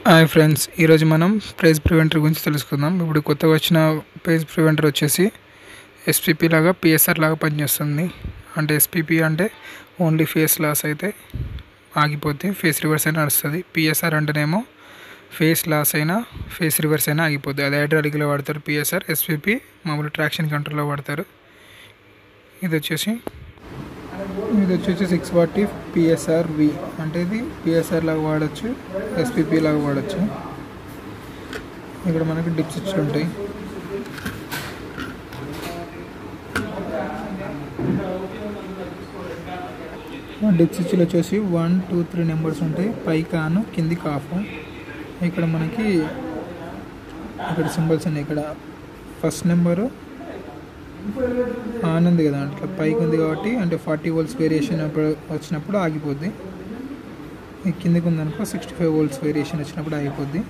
Hi friends, ఈరోజు మనం page preventer గురించి తెలుసుకుందాం. ఇప్పుడు కొత్తగా వచ్చిన పేజ్ ప్రివెంటర్ వచ్చేసి ఎస్పీపీ లాగా పిఎస్ఆర్ లాగా పనిచేస్తుంది. అంటే ఎస్పీపీ అంటే ఓన్లీ ఫేస్ లాస్ అయితే ఆగిపోద్ది, ఫేస్ రివర్స్ అయినా నడుస్తుంది. పిఎస్ఆర్ అంటేనేమో ఫేస్ లాస్ అయినా ఫేస్ రివర్స్ అయినా ఆగిపోద్ది. అది హైడ్రాలిక్లో వాడతారు పిఎస్ఆర్. ఎస్పీపీ మామూలు ట్రాక్షన్ కంట్రోల్లో వాడతారు. ఇది వచ్చేసి 640 పిఎస్ఆర్వి, అంటే ఇది పిఎస్ఆర్ లాగా వాడచ్చు, ఎస్పీపీ లాగా వాడచ్చు. ఇక్కడ మనకి డిప్స్ ఇచ్చి ఉంటాయి. డిప్స్ ఇచ్చిలో వచ్చేసి 1, 2, 3 నెంబర్స్ ఉంటాయి. పైకి ఆన్, కిందికి ఆఫ్. ఇక్కడ మనకి ఇక్కడ సింబల్స్ ఉన్నాయి. ఇక్కడ ఫస్ట్ నెంబరు ఆన్ ఉంది కదా, అంటే పైకి ఉంది కాబట్టి అంటే 40 వోల్ట్స్ వేరియేషన్ వచ్చినప్పుడు ఆగిపోద్ది. కిందకి ఉందనుకో 65 వోల్ట్స్ వేరియేషన్ వచ్చినప్పుడు ఆగిపోద్ది.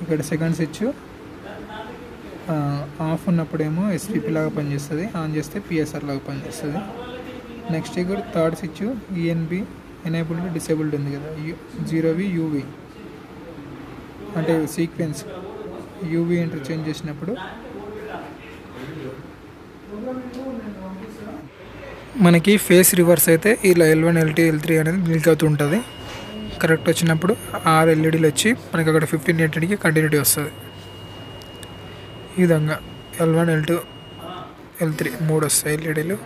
ఇక్కడ సెకండ్ స్విచ్ ఆఫ్ ఉన్నప్పుడేమో ఎస్పీపీ లాగా పనిచేస్తుంది, ఆన్ చేస్తే పిఎస్ఆర్ లాగా పనిచేస్తుంది. నెక్స్ట్ ఇక్కడ థర్డ్ స్విచ్ ఈఎన్బి ఎనేబుల్డ్ డిసేబుల్డ్ ఉంది కదా, 0V UV అంటే సీక్వెన్స్ యూవీ ఇంటర్చేంజ్ చేసినప్పుడు మనకి ఫేస్ రివర్స్ అయితే ఇలా L1, L2, L3 అనేది బ్లింక్ అవుతూ ఉంటుంది. కరెక్ట్ వచ్చినప్పుడు 6 ఎల్ఈడీలు వచ్చి మనకి అక్కడ 1580కి కంటిన్యూటీ వస్తుంది. ఈ విధంగా L1, L2, L3 3 వస్తాయి ఎల్ఈడీలు.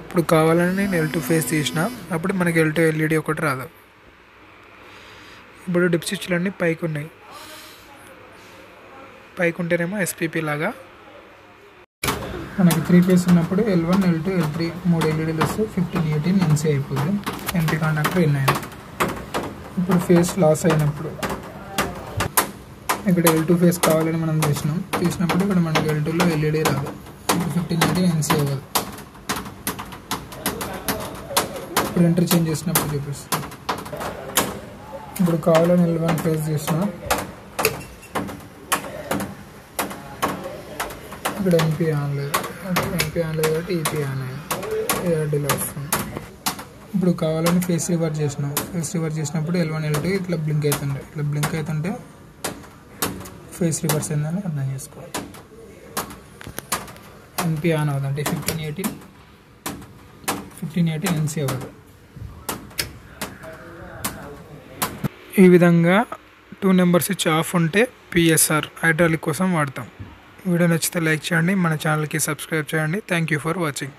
ఇప్పుడు కావాలని నేను L2 ఫేస్ తీసిన అప్పుడు మనకి L2 ఎల్ఈడీ ఒకటి రాదు. ఇప్పుడు డిప్ స్విచ్లన్నీ పైకి ఉన్నాయి. పైకి ఉంటేనేమో ఎస్పీపీ లాగా. మనకి 3 ఫేస్ ఉన్నప్పుడు L1, L2, L3 3 ఎల్ఈడీలు వస్తే 1518 NC అయిపోతుంది. ఎంపీ కాంటాక్టర్ ఎన్ అయింది. ఇప్పుడు ఫేస్ లాస్ అయినప్పుడు ఇక్కడ L2 ఫేస్ కావాలని మనం తీసినప్పుడు ఇక్కడ మనకి L2లో ఎల్ఈడీ రాదు. ఇప్పుడు 1518 NC అవ్వదు. ఇప్పుడు ఇంటర్చేంజ్ చేసినప్పుడు చూపిస్తుంది. ఇప్పుడు కావాలని L1 ఫేస్ చేసిన ఇక్కడ ఎంపీ ఆన్ లేదు, కాబట్టి ఈపీ ఆన్ అయింది, ఏఆర్డీలో వస్తుంది. ఇప్పుడు కావాలని ఫేస్ రివర్స్ చేసినప్పుడు L1, L2 ఇట్లా బ్లింక్ అవుతుంటే ఫేస్ రివర్స్ అయిందని అర్థం చేసుకోవాలి. ఎంపీ ఆన్ అవ్వదు, అంటే 1518 NC అవ్వదు. ఈ విధంగా 2 నెంబర్ స్విచ్ ఆఫ్ ఉంటే పిఎస్ఆర్ హైడ్రాలిక్ కోసం వాడతాం. వీడియో నచ్చితే లైక్ చేయండి, మన ఛానల్కి సబ్స్క్రైబ్ చేయండి. Thank you for watching.